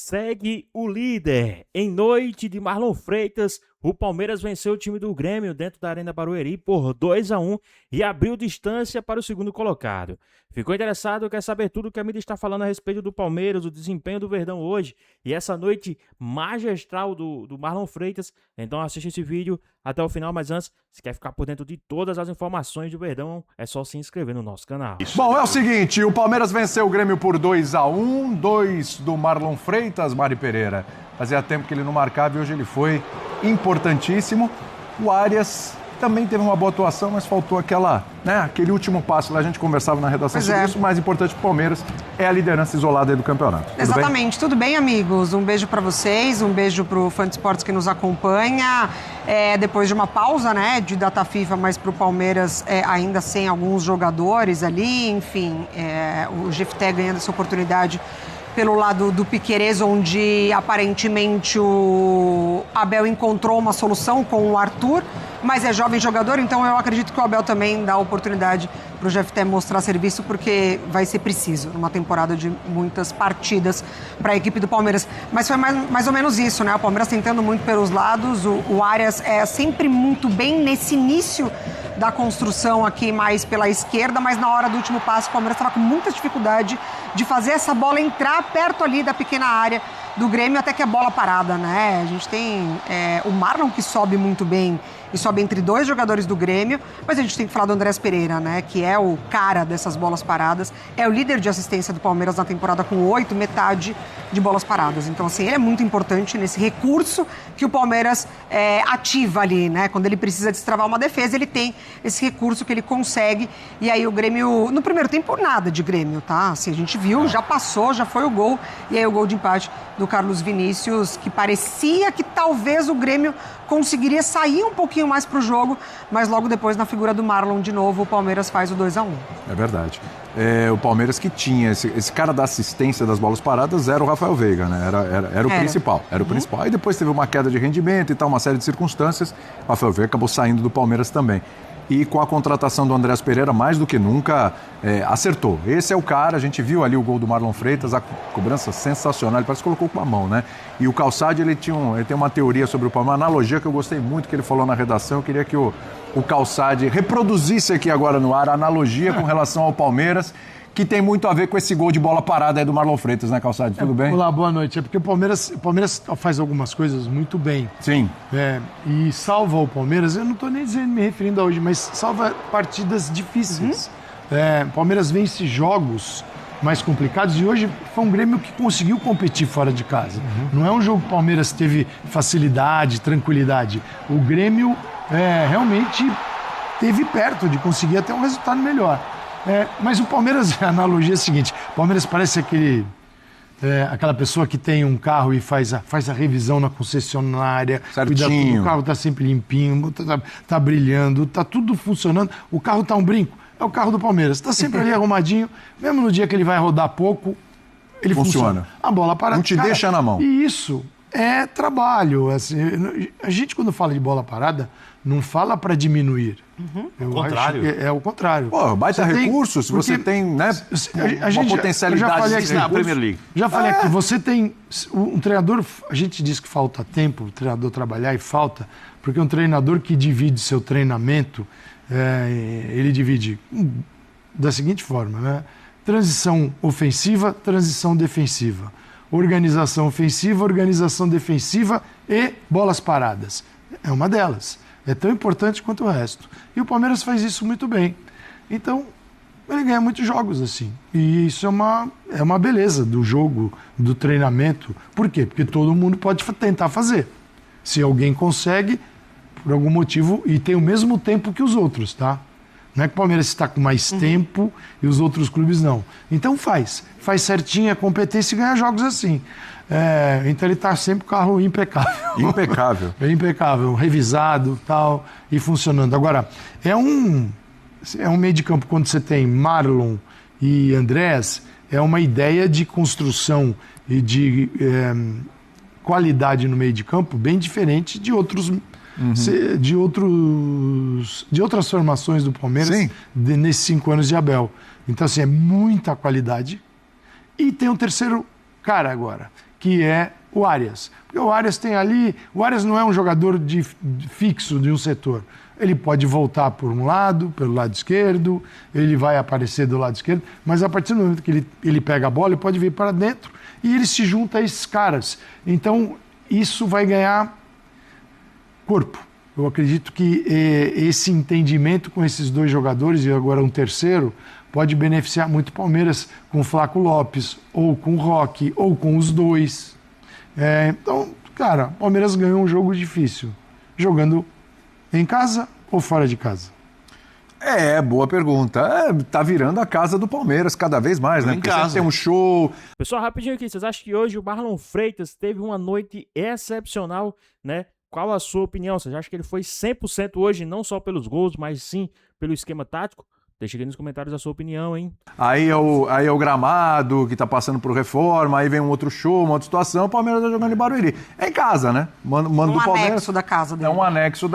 Segue o líder. Em noite de Marlon Freitas, o Palmeiras venceu o time do Grêmio dentro da Arena Barueri por 2-1 e abriu distância para o segundo colocado. Ficou interessado? Quer saber tudo o que a mídia está falando a respeito do Palmeiras, o desempenho do Verdão hoje e essa noite magistral do Marlon Freitas? Então assiste esse vídeo até o final, mas antes, se quer ficar por dentro de todas as informações do Verdão, é só se inscrever no nosso canal. Bom, é o seguinte, o Palmeiras venceu o Grêmio por 2-1, 2 do Marlon Freitas, Mari Pereira. Fazia tempo que ele não marcava e hoje ele foi importantíssimo. O Arias também teve uma boa atuação, mas faltou aquele último passo. Lá a gente conversava na redação sobre isso. O mais importante para o Palmeiras é a liderança isolada aí do campeonato. Exatamente. Tudo bem, amigos? Um beijo para vocês, um beijo para o fã de esportes que nos acompanha. Depois de uma pausa, de data FIFA, mas para o Palmeiras ainda sem alguns jogadores ali, enfim, o Jefté ganhando essa oportunidade pelo lado do Piquerez, onde aparentemente o Abel encontrou uma solução com o Arthur, mas é jovem jogador, então eu acredito que o Abel também dá a oportunidade para o Jefté mostrar serviço, porque vai ser preciso numa temporada de muitas partidas para a equipe do Palmeiras. Mas foi mais ou menos isso, O Palmeiras tentando muito pelos lados, o Arias é sempre muito bem nesse início da construção aqui mais pela esquerda, mas na hora do último passo o Palmeiras estava com muita dificuldade de fazer essa bola entrar perto ali da pequena área do Grêmio, até que a bola parada, A gente tem o Marlon que sobe muito bem e sobe entre dois jogadores do Grêmio, mas a gente tem que falar do Andrés Pereira, que é o cara dessas bolas paradas, é o líder de assistência do Palmeiras na temporada com 8, metade de bolas paradas. Então, assim, ele é muito importante nesse recurso que o Palmeiras ativa ali, Quando ele precisa destravar uma defesa, ele tem esse recurso que ele consegue, e aí o Grêmio, no primeiro tempo, nada de Grêmio, Assim, a gente viu, já passou, já foi o gol, e aí o gol de empate do Carlos Vinícius, que parecia que talvez o Grêmio conseguiria sair um pouquinho mais para o jogo, mas logo depois, na figura do Marlon, de novo, o Palmeiras faz o 2-1. É verdade. O Palmeiras que tinha esse cara da assistência das bolas paradas era o Rafael Veiga, Era o principal. Era o principal. Aí depois teve uma queda de rendimento e tal, uma série de circunstâncias. O Rafael Veiga acabou saindo do Palmeiras também. E com a contratação do Andrés Pereira, mais do que nunca, acertou. Esse é o cara, a gente viu ali o gol do Marlon Freitas, a cobrança sensacional, ele parece que colocou com a mão, E o Calçade, ele tem uma teoria sobre o Palmeiras, uma analogia que eu gostei muito, que ele falou na redação, eu queria que o Calçade reproduzisse aqui agora no ar a analogia com relação ao Palmeiras, que tem muito a ver com esse gol de bola parada aí do Marlon Freitas, Calçade? Tudo bem? Olá, boa noite. É porque o Palmeiras faz algumas coisas muito bem. Sim. E salva o Palmeiras, eu não estou nem me referindo a hoje, mas salva partidas difíceis. O Palmeiras vence jogos mais complicados e hoje foi um Grêmio que conseguiu competir fora de casa. Não é um jogo que o Palmeiras teve facilidade, tranquilidade. O Grêmio realmente esteve perto de conseguir até um resultado melhor. Mas o Palmeiras, a analogia é a seguinte, o Palmeiras parece aquela pessoa que tem um carro e faz a revisão na concessionária, certinho. O carro está sempre limpinho, tá brilhando, tá tudo funcionando, o carro tá um brinco, é o carro do Palmeiras, está sempre ali arrumadinho, mesmo no dia que ele vai rodar pouco, ele funciona. A bola para... Não te deixa na mão. E isso é trabalho, assim, a gente quando fala de bola parada, não fala para diminuir. O contrário. É o contrário. Baita recurso, se você tem uma potencialidade na Premier League. Já falei aqui, você tem... Um treinador, a gente diz que falta tempo, o treinador trabalhar e falta, porque um treinador que divide seu treinamento, ele divide da seguinte forma, transição ofensiva, transição defensiva. Organização ofensiva, organização defensiva e bolas paradas. É uma delas. É tão importante quanto o resto. E o Palmeiras faz isso muito bem. Então, ele ganha muitos jogos assim. E isso é uma beleza do jogo, do treinamento. Por quê? Porque todo mundo pode tentar fazer. Se alguém consegue, por algum motivo, e tem o mesmo tempo que os outros, tá? Não é que o Palmeiras está com mais tempo e os outros clubes não. Então faz certinho a competência e ganha jogos assim. Então ele está sempre com o carro impecável. Impecável, revisado tal, e funcionando. Agora, é um meio de campo quando você tem Marlon e Andrés, é uma ideia de construção e de qualidade no meio de campo bem diferente de outros de outras formações do Palmeiras nesses 5 anos de Abel. Então, assim, é muita qualidade. E tem um terceiro cara agora, que é o Arias. Porque o Arias tem ali... O Arias não é um jogador fixo de um setor. Ele pode voltar por um lado, pelo lado esquerdo, ele vai aparecer do lado esquerdo, mas a partir do momento que ele pega a bola, ele pode vir para dentro e ele se junta a esses caras. Então, isso vai ganhar corpo. Eu acredito que esse entendimento com esses dois jogadores, e agora um terceiro, pode beneficiar muito o Palmeiras com o Flaco Lopes, ou com o Roque, ou com os dois. Então, cara, o Palmeiras ganhou um jogo difícil, jogando em casa ou fora de casa? Boa pergunta. Tá virando a casa do Palmeiras cada vez mais, né? Porque sempre tem um show. Pessoal, rapidinho aqui, vocês acham que hoje o Marlon Freitas teve uma noite excepcional, né? Qual a sua opinião? Vocês acham que ele foi 100% hoje, não só pelos gols, mas sim pelo esquema tático? Deixa aqui nos comentários a sua opinião, hein? Aí é o gramado que tá passando por reforma, aí vem um outro show, uma outra situação, o Palmeiras tá jogando em Barueri. É em casa, né? Mano do Palmeiras. Anexo da casa dele. É um anexo,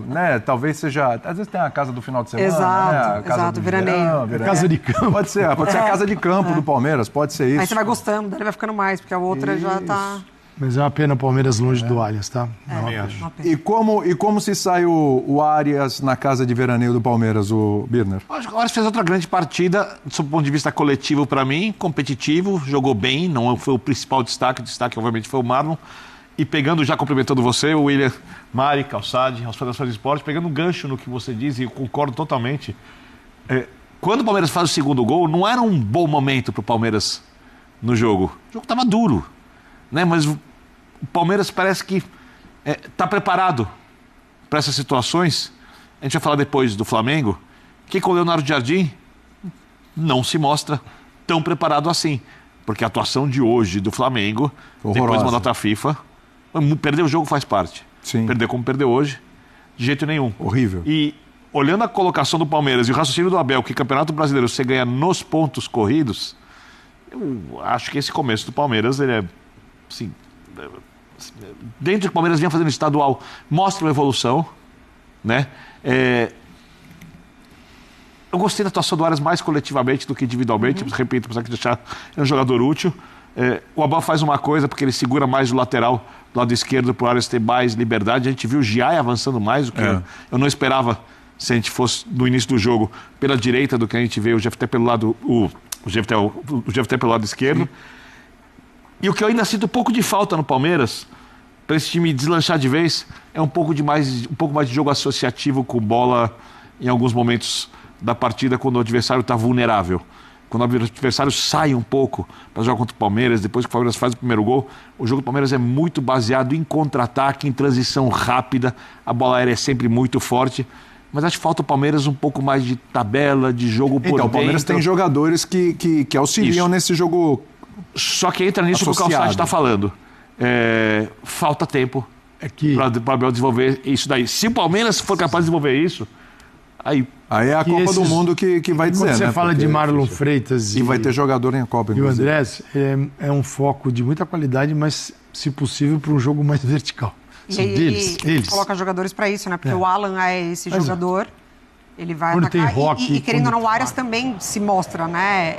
né? Talvez seja... Às vezes tem a casa do final de semana, exato, né? A casa exato, veraneio. Casa de campo. Pode ser a casa de campo do Palmeiras, pode ser isso. Aí você vai gostando, daí vai ficando mais, porque a outra já tá... Mas é uma pena o Palmeiras longe do Arias, tá? Uma pena. E como se sai o Arias na casa de veraneio do Palmeiras, o Birner? Acho que o Arias fez outra grande partida, do ponto de vista coletivo para mim, competitivo, jogou bem, não foi o principal destaque, o destaque obviamente foi o Marlon. E pegando, já cumprimentando você, o William, Mari, Calçade, aos Federações de Esporte, pegando um gancho no que você diz, e eu concordo totalmente. Quando o Palmeiras faz o segundo gol, não era um bom momento para o Palmeiras no jogo. O jogo estava duro, né? Mas o Palmeiras parece que está preparado para essas situações. A gente vai falar depois do Flamengo, que com o Leonardo Jardim não se mostra tão preparado assim. Porque a atuação de hoje do Flamengo, depois de uma nota FIFA, perder o jogo faz parte. Sim. Perder como perdeu hoje, de jeito nenhum. Horrível. E olhando a colocação do Palmeiras e o raciocínio do Abel, que Campeonato Brasileiro você ganha nos pontos corridos, eu acho que esse começo do Palmeiras, ele é, assim, dentro do que o Palmeiras vinha fazendo estadual, mostra uma evolução, né? Eu gostei da atuação do Arias mais coletivamente do que individualmente, repito, apesar de deixar ele um jogador útil. O Abel faz uma coisa, porque ele segura mais o lateral do lado esquerdo para o Arias ter mais liberdade. A gente viu o Giai avançando mais, o que eu não esperava se a gente fosse no início do jogo pela direita do que a gente vê o GFT pelo lado, o GFT pelo lado esquerdo. Sim. E o que eu ainda sinto um pouco de falta no Palmeiras, para esse time deslanchar de vez, é um pouco mais de jogo associativo com bola em alguns momentos da partida, quando o adversário está vulnerável. Quando o adversário sai um pouco para jogar contra o Palmeiras, depois que o Palmeiras faz o primeiro gol, o jogo do Palmeiras é muito baseado em contra-ataque, em transição rápida, a bola aérea é sempre muito forte, mas acho que falta o Palmeiras um pouco mais de tabela, de jogo por dentro. Então, o Palmeiras tem jogadores que auxiliam nesse jogo. Só que entra nisso que o Calçade está falando. Falta tempo para o Abel desenvolver isso daí. Se o Palmeiras for capaz de desenvolver isso, aí é a Copa do Mundo que vai dizer, quando você fala porque de Marlon Freitas e vai ter jogador em Copa, e o Andrés, é um foco de muita qualidade, mas, se possível, para um jogo mais vertical. Eles coloca jogadores para isso, né? Porque o Alan é esse jogador, ele vai atacar. E querendo ou não, o Arias também se mostra, né?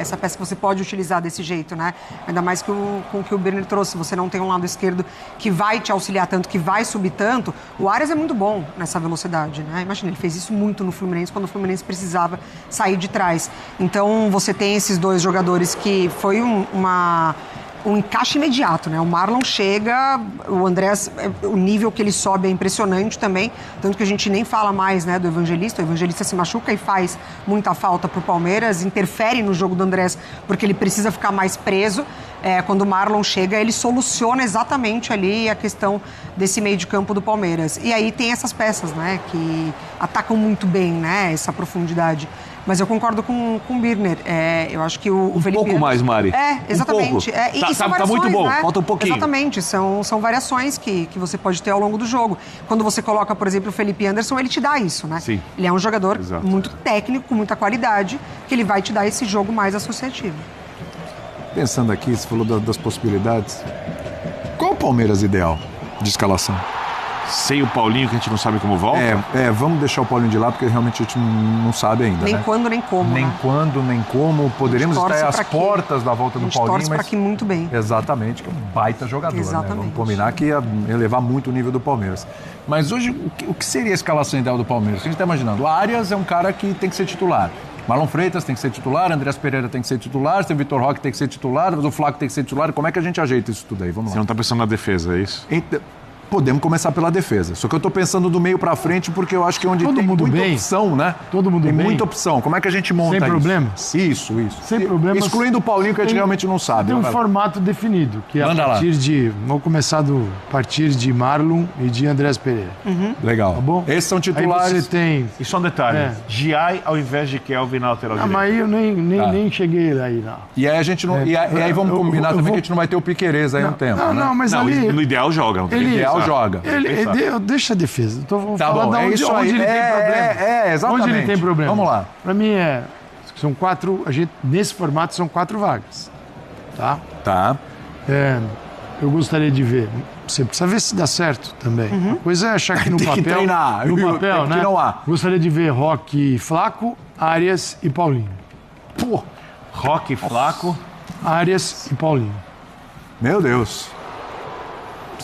Essa peça que você pode utilizar desse jeito, né? Ainda mais com o que o Birner trouxe. Você não tem um lado esquerdo que vai te auxiliar tanto, que vai subir tanto. O Arias é muito bom nessa velocidade, né? Imagina, ele fez isso muito no Fluminense, quando o Fluminense precisava sair de trás. Então, você tem esses dois jogadores que foi um encaixe imediato, né? O Marlon chega, o Andrés, o nível que ele sobe é impressionante também, tanto que a gente nem fala mais, né, do Evangelista. O Evangelista se machuca e faz muita falta pro Palmeiras, interfere no jogo do Andrés, porque ele precisa ficar mais preso. Quando o Marlon chega, ele soluciona exatamente ali a questão desse meio de campo do Palmeiras. E aí tem essas peças, né, que atacam muito bem, né, essa profundidade. Mas eu concordo com o Birner. Eu acho que o Felipe... Um pouco mais, Mari. Exatamente. Tá muito bom, né? Falta um pouquinho. Exatamente, são variações que você pode ter ao longo do jogo. Quando você coloca, por exemplo, o Felipe Anderson, ele te dá isso, né? Sim. Ele é um jogador muito técnico, com muita qualidade, que ele vai te dar esse jogo mais associativo. Pensando aqui, você falou das possibilidades. Qual o Palmeiras ideal de escalação? Sem o Paulinho, que a gente não sabe como volta? Vamos deixar o Paulinho de lado, porque realmente a gente não sabe ainda. Nem né? quando, nem como. Nem né? quando, nem como. Poderemos estar às portas da volta do Paulinho. Torce para que muito bem. Exatamente, que é um baita jogador. Exatamente. Né? Vamos combinar que ia elevar muito o nível do Palmeiras. Mas hoje, o que seria a escalação ideal do Palmeiras? O que a gente está imaginando? O Arias é um cara que tem que ser titular. Marlon Freitas tem que ser titular, Andreas Pereira tem que ser titular, o Vitor Roque tem que ser titular, o Flaco tem que ser titular. Como é que a gente ajeita isso tudo aí? Vamos lá. Você não está pensando na defesa, é isso? Podemos começar pela defesa. Só que eu estou pensando do meio para frente porque eu acho que é onde tem muita opção, né? Todo mundo tem bem. muita opção. Como é que a gente monta isso? Sem problemas? Isso. Sem problemas. Excluindo o Paulinho, que a gente realmente não sabe. Tem um formato definido, que é a partir de... Vamos começar a partir de Marlon e de Andreas Pereira. Legal. Tá bom? Esses são titulares. Aí você tem... E só um detalhe, Giai ao invés de Kelvin na lateral direita. Mas eu nem cheguei aí, não. E aí a gente não... E aí vamos combinar também que a gente não vai ter o Piquerez aí um tempo, né? Não, mas não, ali... no ideal joga. No ideal joga. Deixa a defesa. Vou Tá falar bom, onde isso aí. ele tem problema. Exatamente. Onde ele tem problema. Vamos lá. Para mim são 4... Nesse formato são 4 vagas. Tá? Eu gostaria de ver. Você precisa ver se dá certo também. A coisa é achar que no Tem que papel... treinar. No papel, Tem que né? Gostaria de ver Roque, Flaco, Arias e Paulinho. Pô. Roque, Flaco... Arias e Paulinho. Meu Deus.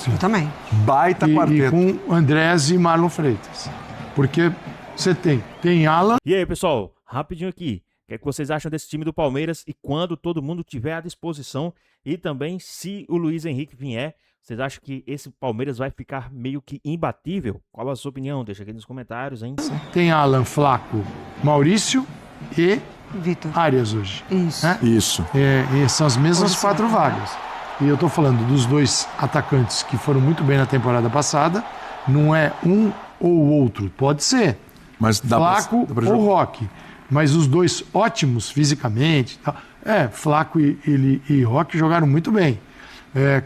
Eu também. Baita E quarteto. com Andrés e Marlon Freitas. Porque você tem Alan... E aí, pessoal, rapidinho aqui. O que é que vocês acham desse time do Palmeiras e quando todo mundo tiver à disposição? E também, se o Luiz Henrique vier, vocês acham que esse Palmeiras vai ficar meio que imbatível? Qual a sua opinião? Deixa aqui nos comentários, hein? Tem Alan, Flaco, Maurício e Vitor. Arias hoje. Isso. Né? Isso. E são as mesmas 4 vagas. E eu estou falando dos 2 atacantes que foram muito bem na temporada passada. Não é um ou outro. Pode ser. Mas dá Flaco pra ou Roque. Mas os 2 ótimos fisicamente. Tal. Flaco e Roque jogaram muito bem.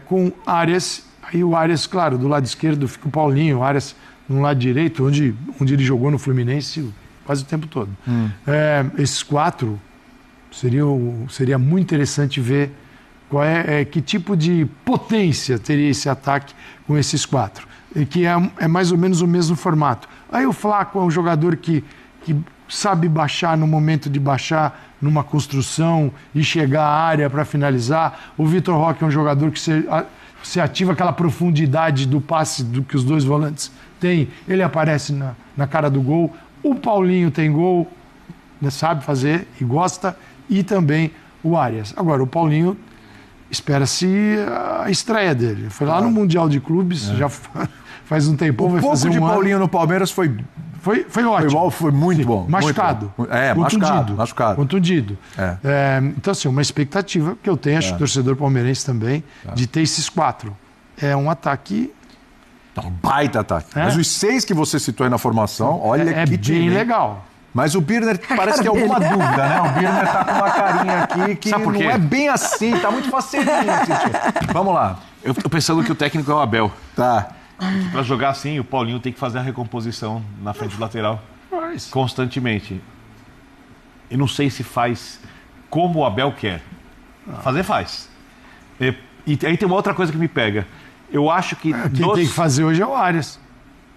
Com Arias. Aí o Arias, claro, do lado esquerdo fica o Paulinho. O Arias no lado direito, onde ele jogou no Fluminense quase o tempo todo. Esses 4 seria muito interessante ver que tipo de potência teria esse ataque com esses 4. Que é mais ou menos o mesmo formato. Aí o Flaco é um jogador que sabe baixar no momento de baixar numa construção e chegar à área para finalizar. O Vitor Roque é um jogador que você ativa aquela profundidade do passe que os 2 volantes têm. Ele aparece na cara do gol. O Paulinho tem gol, né, sabe fazer e gosta. E também o Arias. Agora, o Paulinho... Espera-se a estreia dele. Foi lá no Mundial de Clubes, já faz um tempão, vai fazer um ano. O pouco de Paulinho no Palmeiras foi ótimo. Foi muito bom. Machucado. Muito bom. Machucado. Contundido. Então, assim, uma expectativa que eu tenho, acho que o torcedor palmeirense também, de ter esses 4. É um ataque... Um baita ataque. Mas os 6 que você citou aí na formação, olha que time. É bem legal. Mas o Birner parece ter alguma dúvida, né? O Birner tá com uma carinha aqui que não é bem assim, tá muito facelinho assim, tio. Vamos lá. Eu tô pensando que o técnico é o Abel. Tá. Pra jogar assim, o Paulinho tem que fazer a recomposição na frente do lateral. Constantemente. Eu não sei se faz como o Abel quer. Fazer, faz. E aí tem uma outra coisa que me pega. Eu acho que... Quem tem que fazer hoje é o Arias.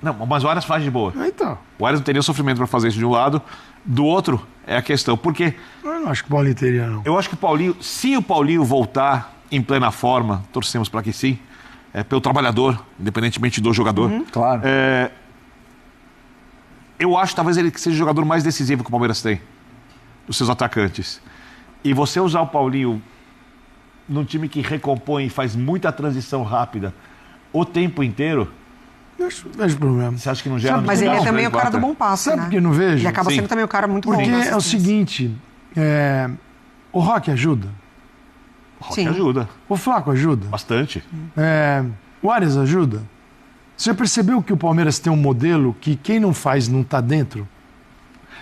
Não, mas o Arias faz de boa. Então. O Arias não teria sofrimento para fazer isso de um lado. Do outro, é a questão. Porque... Eu não acho que o Paulinho teria, não. Eu acho que o Paulinho... Se o Paulinho voltar em plena forma, torcemos para que sim, pelo trabalhador, independentemente do jogador. Claro. Eu acho talvez ele seja o jogador mais decisivo que o Palmeiras tem. Dos seus atacantes. E você usar o Paulinho num time que recompõe e faz muita transição rápida o tempo inteiro... Vejo problema. Você acha que não gera... Mas ele é também o cara do bom passe, Sabe por que eu não vejo? Ele acaba sendo também o cara muito bom. Porque é o seguinte, o Roque ajuda. O Roque ajuda. O Flaco ajuda. Bastante. O Arias ajuda. Você já percebeu que o Palmeiras tem um modelo que quem não faz não está dentro?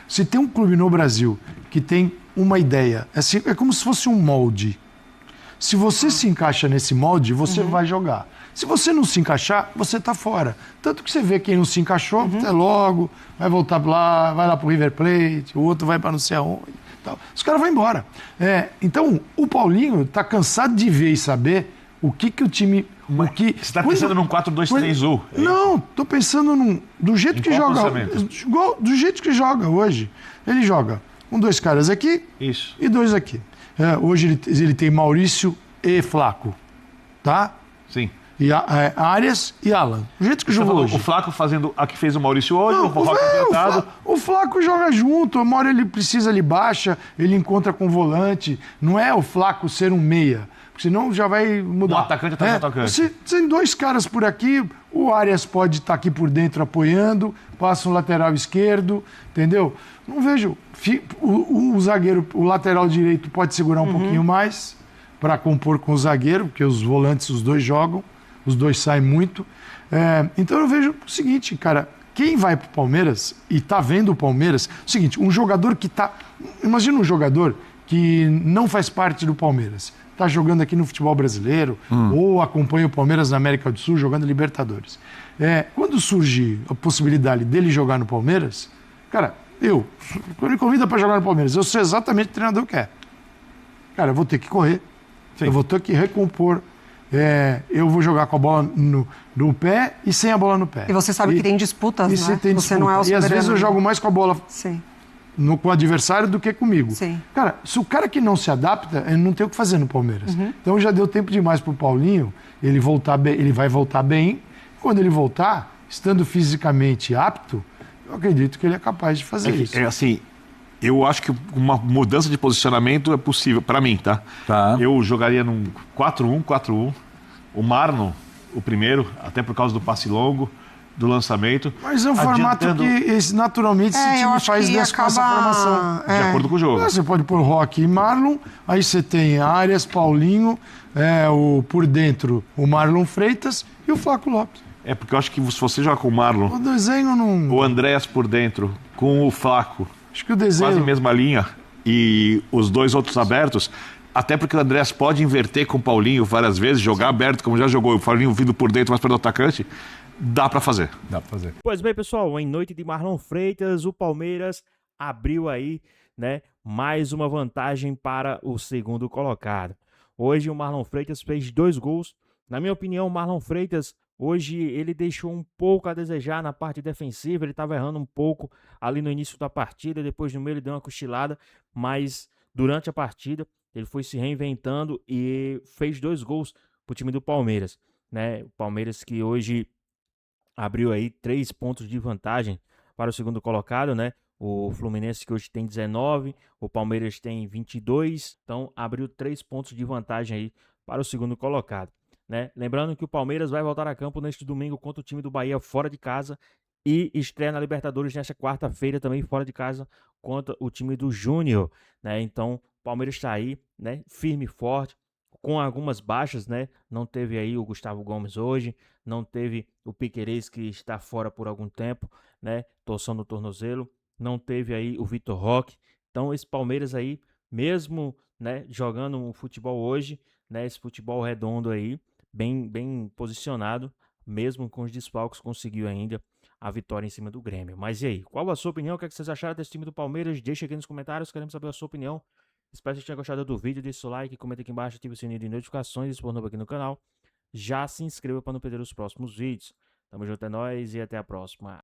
Se tem um clube no Brasil que tem uma ideia, é como se fosse um molde. Se você se encaixa nesse molde, você vai jogar. Se você não se encaixar, você está fora. Tanto que você vê quem não se encaixou, até logo, vai voltar lá, vai lá para o River Plate, o outro vai para não sei aonde. Tal. Os caras vão embora. Então, o Paulinho está cansado de ver e saber o que o time O que, Você está pensando num 4-2-3-1. Não, tô pensando do jeito Em que qual joga. posicionamento? Do jeito que joga hoje. Ele joga com 2 caras aqui Isso. e 2 aqui. Hoje ele tem Maurício e Flaco, tá? Sim. E Arias e Alan. Do jeito que jogou hoje. O Flaco fazendo a que fez o Maurício hoje, Não, o Roque adiantado. o Flaco joga junto, uma hora ele precisa, ele baixa, ele encontra com o volante. Não é o Flaco ser um meia, porque senão já vai mudar. Um atacante atrás do atacante. Você tem 2 caras por aqui, o Arias pode estar aqui por dentro apoiando, passa um lateral esquerdo, entendeu? Não vejo. O zagueiro, o lateral direito pode segurar um pouquinho mais para compor com o zagueiro, porque os volantes, os 2 jogam. Os 2 saem muito. Então eu vejo o seguinte, cara, quem vai pro Palmeiras e tá vendo o Palmeiras, o seguinte, um jogador que tá... Imagina um jogador que não faz parte do Palmeiras, tá jogando aqui no futebol brasileiro, ou acompanha o Palmeiras na América do Sul, jogando Libertadores. Quando surge a possibilidade dele jogar no Palmeiras, cara, quando ele convida para jogar no Palmeiras, eu sei exatamente o que o treinador quer. Cara, eu vou ter que correr, eu vou ter que recompor, eu vou jogar com a bola no pé e sem a bola no pé. E você sabe que tem disputas, né? Você não é o E às vezes eu jogo mais com a bola com o adversário do que comigo. Sim. Cara, se o cara que não se adapta, ele não tem o que fazer no Palmeiras. Então já deu tempo demais pro Paulinho, ele vai voltar bem. Quando ele voltar, estando fisicamente apto, eu acredito que ele é capaz de fazer isso. Assim, eu acho que uma mudança de posicionamento é possível, para mim, tá? Eu jogaria num 4-1-4-1. O Marlon, o primeiro, até por causa do passe longo, do lançamento. Mas é um formato que naturalmente esse time faz essa formação. De acordo com o jogo. Você pode pôr Roque e Marlon, aí você tem Arias, Paulinho, por dentro o Marlon Freitas e o Flaco Lopes. Porque eu acho que se você jogar com o Marlon, o desenho não... o Andréas por dentro, com o Flaco, acho que o desenho... quase mesma linha, e os 2 outros abertos, até porque o Andréas pode inverter com o Paulinho várias vezes, jogar aberto, como já jogou, o Paulinho vindo por dentro, mais perto do atacante, dá pra fazer. Pois bem, pessoal, em noite de Marlon Freitas, o Palmeiras abriu aí, né, mais uma vantagem para o segundo colocado. Hoje o Marlon Freitas fez 2 gols. Na minha opinião, o Marlon Freitas, hoje ele deixou um pouco a desejar na parte defensiva, ele estava errando um pouco ali no início da partida, depois no meio ele deu uma cochilada, mas durante a partida ele foi se reinventando e fez 2 gols para o time do Palmeiras, né? O Palmeiras que hoje abriu aí 3 pontos de vantagem para o segundo colocado, né? O Fluminense que hoje tem 19, o Palmeiras tem 22, então abriu 3 pontos de vantagem aí para o segundo colocado, né? Lembrando que o Palmeiras vai voltar a campo neste domingo contra o time do Bahia fora de casa e estreia na Libertadores nesta quarta-feira também fora de casa contra o time do Júnior, né? Então o Palmeiras está aí, né? Firme e forte, com algumas baixas, né? Não teve aí o Gustavo Gomes hoje, não teve o Piquerez que está fora por algum tempo, né? Torção no tornozelo, não teve aí o Vitor Roque. Então esse Palmeiras aí, mesmo, né, jogando um futebol hoje, né, esse futebol redondo aí, bem posicionado, mesmo com os desfalques, conseguiu ainda a vitória em cima do Grêmio. Mas e aí, qual a sua opinião? O que vocês acharam desse time do Palmeiras? Deixa aqui nos comentários, queremos saber a sua opinião. Espero que vocês tenham gostado do vídeo, deixe seu like, comenta aqui embaixo, ative o sininho de notificações e se for novo aqui no canal, já se inscreva para não perder os próximos vídeos. Tamo junto, é nóis e até a próxima.